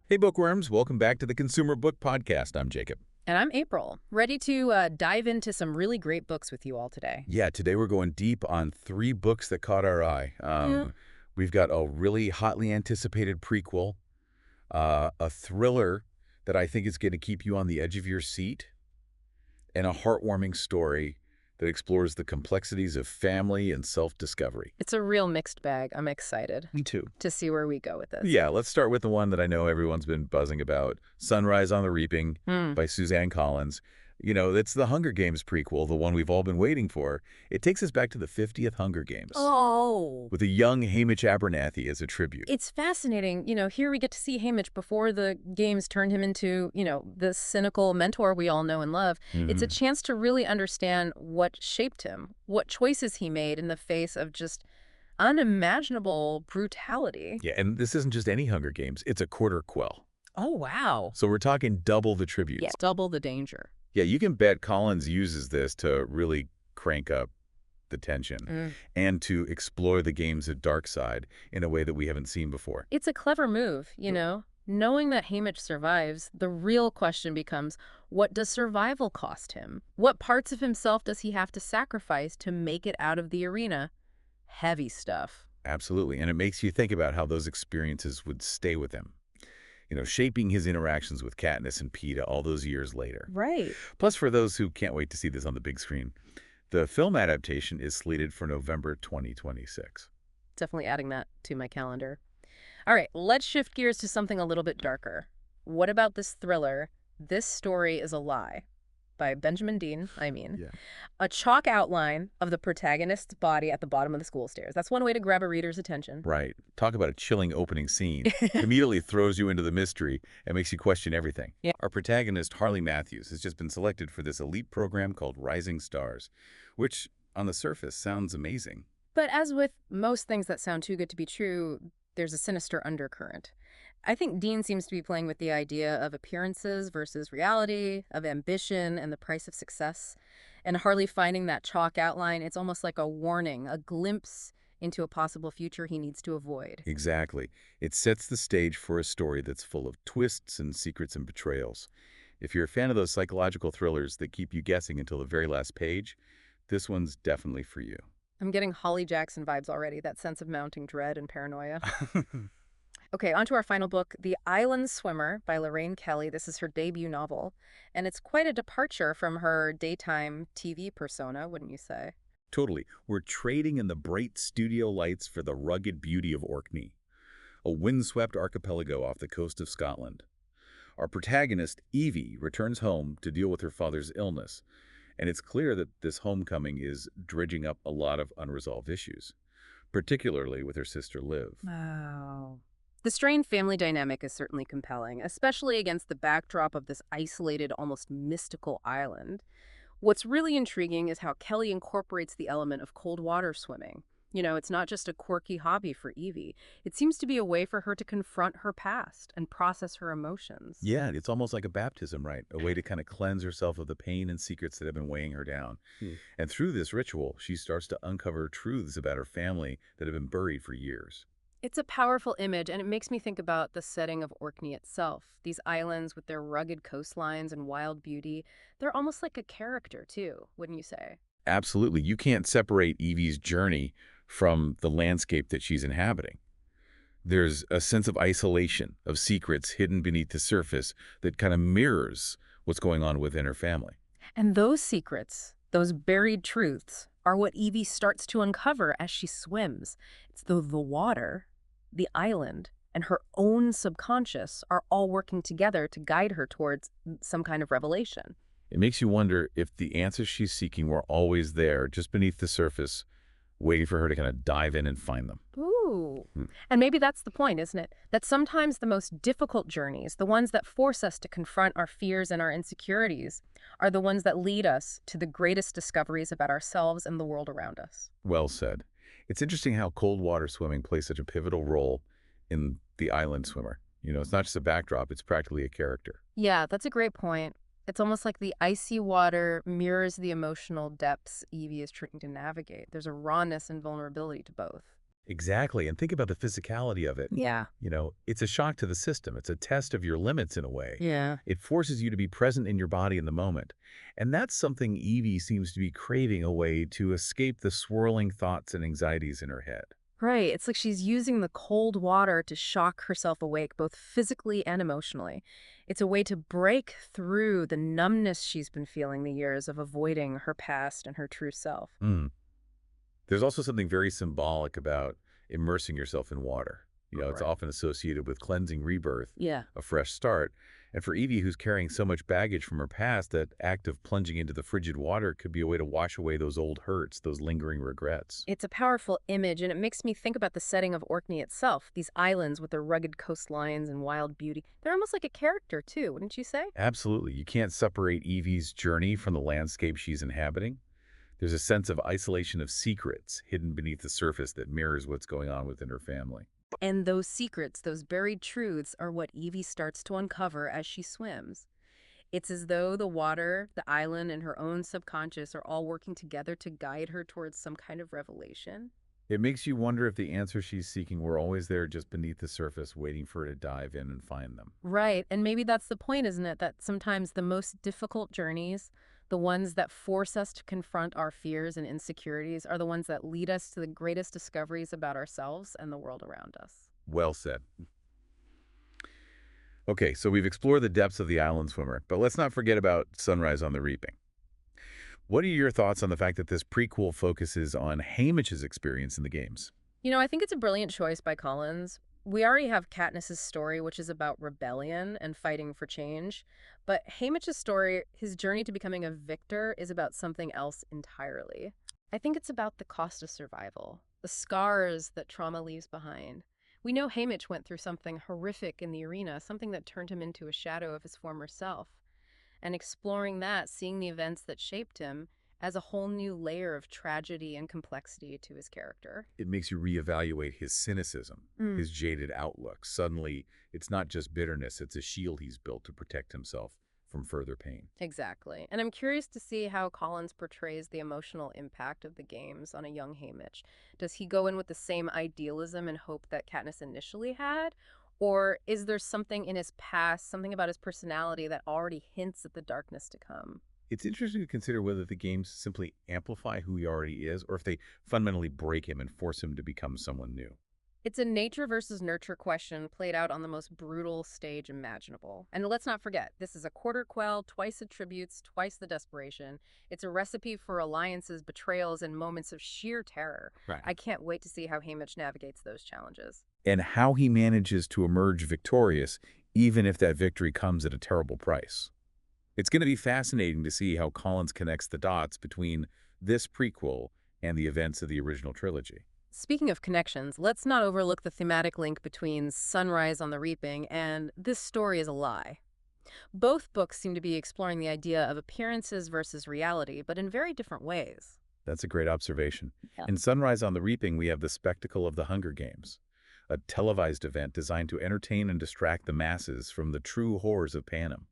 Hey, bookworms. Welcome back to the Consumer Book Podcast. I'm Jacob. And I'm April, ready to dive into some really great books with you all today. Yeah, today we're going deep on three books that caught our eye. We've got a really hotly anticipated prequel, a thriller that I think is going to keep you on the edge of your seat, and a heartwarming story that explores the complexities of family and self-discovery. It's a real mixed bag. I'm excited Me too. to see where we go with this. Yeah, let's start with the one that I know everyone's been buzzing about, Sunrise on the Reaping by Suzanne Collins. You know, it's the Hunger Games prequel, the one we've all been waiting for. It takes us back to the 50th Hunger Games. Oh. With a young Haymitch Abernathy as a tribute. It's fascinating. Here we get to see Haymitch before the games turned him into, the cynical mentor we all know and love. It's a chance to really understand what shaped him, what choices he made in the face of just unimaginable brutality. Yeah, and this isn't just any Hunger Games. It's a Quarter Quell. Oh, wow. So we're talking double the tributes. Yeah, double the danger. Yeah, you can bet Collins uses this to really crank up the tension and to explore the game's dark side in a way that we haven't seen before. It's a clever move, Knowing that Haymitch survives, the real question becomes, what does survival cost him? What parts of himself does he have to sacrifice to make it out of the arena? Heavy stuff. Absolutely, and it makes you think about how those experiences would stay with him. Shaping his interactions with Katniss and Peeta all those years later. Right. Plus, for those who can't wait to see this on the big screen, the film adaptation is slated for November 2026. Definitely adding that to my calendar. All right, let's shift gears to something a little bit darker. What about this thriller, This Story is a Lie, by Benjamin Dean, Yeah. A chalk outline of the protagonist's body at the bottom of the school stairs. That's one way to grab a reader's attention. Right. Talk about a chilling opening scene. Immediately throws you into the mystery and makes you question everything. Yeah. Our protagonist, Harley Matthews, has just been selected for this elite program called Rising Stars, which, on the surface, sounds amazing. But as with most things that sound too good to be true, there's a sinister undercurrent. I think Dean seems to be playing with the idea of appearances versus reality, of ambition and the price of success. And Harley finding that chalk outline, it's almost like a warning, a glimpse into a possible future he needs to avoid. Exactly. It sets the stage for a story that's full of twists and secrets and betrayals. If you're a fan of those psychological thrillers that keep you guessing until the very last page, this one's definitely for you. I'm getting Holly Jackson vibes already, that sense of mounting dread and paranoia. Okay, on to our final book, The Island Swimmer by Lorraine Kelly. This is her debut novel, and it's quite a departure from her daytime TV persona, wouldn't you say? Totally. We're trading in the bright studio lights for the rugged beauty of Orkney, a windswept archipelago off the coast of Scotland. Our protagonist, Evie, returns home to deal with her father's illness, and it's clear that this homecoming is dredging up a lot of unresolved issues, particularly with her sister Liv. Wow. The strained family dynamic is certainly compelling, especially against the backdrop of this isolated, almost mystical island. What's really intriguing is how Kelly incorporates the element of cold water swimming. It's not just a quirky hobby for Evie. It seems to be a way for her to confront her past and process her emotions. Yeah, it's almost like a baptism, right? A way to kind of cleanse herself of the pain and secrets that have been weighing her down. And through this ritual, she starts to uncover truths about her family that have been buried for years. It's a powerful image, and it makes me think about the setting of Orkney itself. These islands with their rugged coastlines and wild beauty, they're almost like a character, too, wouldn't you say? Absolutely. You can't separate Evie's journey from the landscape that she's inhabiting. There's a sense of isolation, of secrets hidden beneath the surface that kind of mirrors what's going on within her family. And those secrets, those buried truths, are what Evie starts to uncover as she swims. It's the water, the island, and her own subconscious are all working together to guide her towards some kind of revelation. It makes you wonder if the answers she's seeking were always there, just beneath the surface, waiting for her to kind of dive in and find them. Ooh. And maybe that's the point, isn't it? That sometimes the most difficult journeys, the ones that force us to confront our fears and our insecurities, are the ones that lead us to the greatest discoveries about ourselves and the world around us. Well said. It's interesting how cold water swimming plays such a pivotal role in The Island Swimmer. It's not just a backdrop, it's practically a character. Yeah, that's a great point. It's almost like the icy water mirrors the emotional depths Evie is trying to navigate. There's a rawness and vulnerability to both. Exactly, and think about the physicality of it. Yeah. It's a shock to the system. It's a test of your limits in a way. Yeah. It forces you to be present in your body in the moment. And that's something Evie seems to be craving a way to escape the swirling thoughts and anxieties in her head. Right. It's like she's using the cold water to shock herself awake, both physically and emotionally. It's a way to break through the numbness she's been feeling the years of avoiding her past and her true self. Mm. There's also something very symbolic about immersing yourself in water. It's Right. often associated with cleansing rebirth, Yeah. a fresh start. And for Evie, who's carrying so much baggage from her past, that act of plunging into the frigid water could be a way to wash away those old hurts, those lingering regrets. It's a powerful image, and it makes me think about the setting of Orkney itself. These islands with their rugged coastlines and wild beauty. They're almost like a character, too, wouldn't you say? Absolutely. You can't separate Evie's journey from the landscape she's inhabiting. There's a sense of isolation of secrets hidden beneath the surface that mirrors what's going on within her family. And those secrets, those buried truths, are what Evie starts to uncover as she swims. It's as though the water, the island, and her own subconscious are all working together to guide her towards some kind of revelation. It makes you wonder if the answers she's seeking were always there just beneath the surface, waiting for her to dive in and find them. Right, and maybe that's the point, isn't it? That sometimes the most difficult journeys, the ones that force us to confront our fears and insecurities, are the ones that lead us to the greatest discoveries about ourselves and the world around us. Well said. Okay, so we've explored the depths of the island swimmer, but let's not forget about Sunrise on the Reaping. What are your thoughts on the fact that this prequel focuses on Haymitch's experience in the games? I think it's a brilliant choice by Collins. We already have Katniss's story, which is about rebellion and fighting for change. But Haymitch's story, his journey to becoming a victor, is about something else entirely. I think it's about the cost of survival, the scars that trauma leaves behind. We know Haymitch went through something horrific in the arena, something that turned him into a shadow of his former self. And exploring that, seeing the events that shaped him, adds a whole new layer of tragedy and complexity to his character. It makes you reevaluate his cynicism, Mm. his jaded outlook. Suddenly, it's not just bitterness, it's a shield he's built to protect himself from further pain. Exactly. And I'm curious to see how Collins portrays the emotional impact of the games on a young Haymitch. Does he go in with the same idealism and hope that Katniss initially had? Or is there something in his past, something about his personality that already hints at the darkness to come? It's interesting to consider whether the games simply amplify who he already is or if they fundamentally break him and force him to become someone new. It's a nature versus nurture question played out on the most brutal stage imaginable. And let's not forget, this is a Quarter Quell, twice the tributes, twice the desperation. It's a recipe for alliances, betrayals, and moments of sheer terror. Right. I can't wait to see how Haymitch navigates those challenges. And how he manages to emerge victorious, even if that victory comes at a terrible price. It's going to be fascinating to see how Collins connects the dots between this prequel and the events of the original trilogy. Speaking of connections, let's not overlook the thematic link between Sunrise on the Reaping and This Story is a Lie. Both books seem to be exploring the idea of appearances versus reality, but in very different ways. That's a great observation. Yeah. In Sunrise on the Reaping, we have the spectacle of the Hunger Games, a televised event designed to entertain and distract the masses from the true horrors of Panem.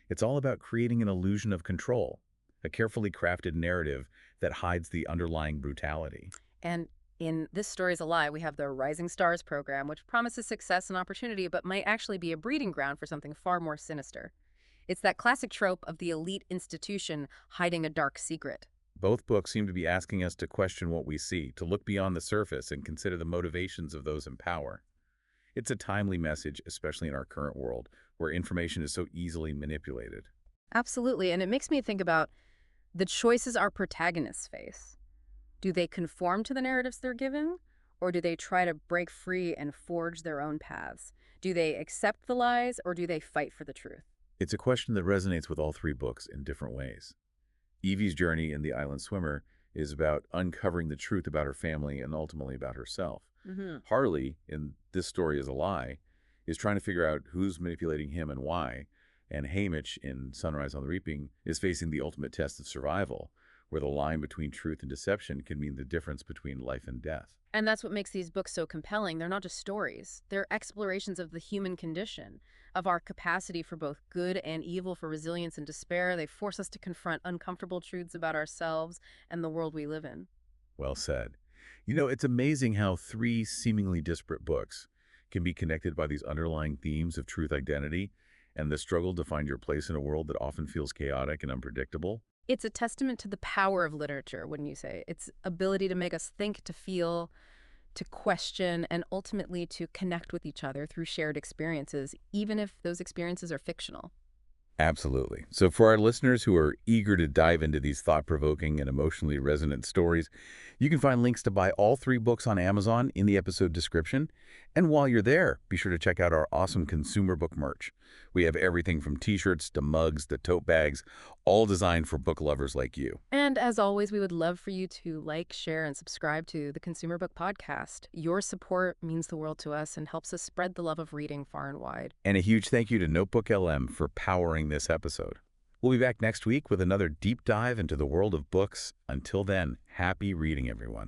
It's all about creating an illusion of control, a carefully crafted narrative that hides the underlying brutality. And in This Story is a Lie, we have the Rising Stars program, which promises success and opportunity, but might actually be a breeding ground for something far more sinister. It's that classic trope of the elite institution hiding a dark secret. Both books seem to be asking us to question what we see, to look beyond the surface and consider the motivations of those in power. It's a timely message, especially in our current world, where information is so easily manipulated. Absolutely, and it makes me think about the choices our protagonists face. Do they conform to the narratives they're given, or do they try to break free and forge their own paths? Do they accept the lies, or do they fight for the truth? It's a question that resonates with all three books in different ways. Evie's journey in The Island Swimmer is about uncovering the truth about her family and ultimately about herself. Mm-hmm. Harley, in This Story is a Lie, is trying to figure out who's manipulating him and why, and Haymitch, in Sunrise on the Reaping, is facing the ultimate test of survival, where the line between truth and deception can mean the difference between life and death. And that's what makes these books so compelling. They're not just stories. They're explorations of the human condition, of our capacity for both good and evil, for resilience and despair. They force us to confront uncomfortable truths about ourselves and the world we live in. Well said. It's amazing how three seemingly disparate books can be connected by these underlying themes of truth identity and the struggle to find your place in a world that often feels chaotic and unpredictable. It's a testament to the power of literature, wouldn't you say? Its ability to make us think, to feel, to question, and ultimately to connect with each other through shared experiences, even if those experiences are fictional. Absolutely. So for our listeners who are eager to dive into these thought-provoking and emotionally resonant stories, you can find links to buy all three books on Amazon in the episode description. And while you're there, be sure to check out our awesome consumer book merch. We have everything from t-shirts to mugs to tote bags, all designed for book lovers like you. And as always, we would love for you to like, share, and subscribe to the Consumer Book Podcast. Your support means the world to us and helps us spread the love of reading far and wide. And a huge thank you to Notebook LM for powering this episode. We'll be back next week with another deep dive into the world of books. Until then, happy reading, everyone.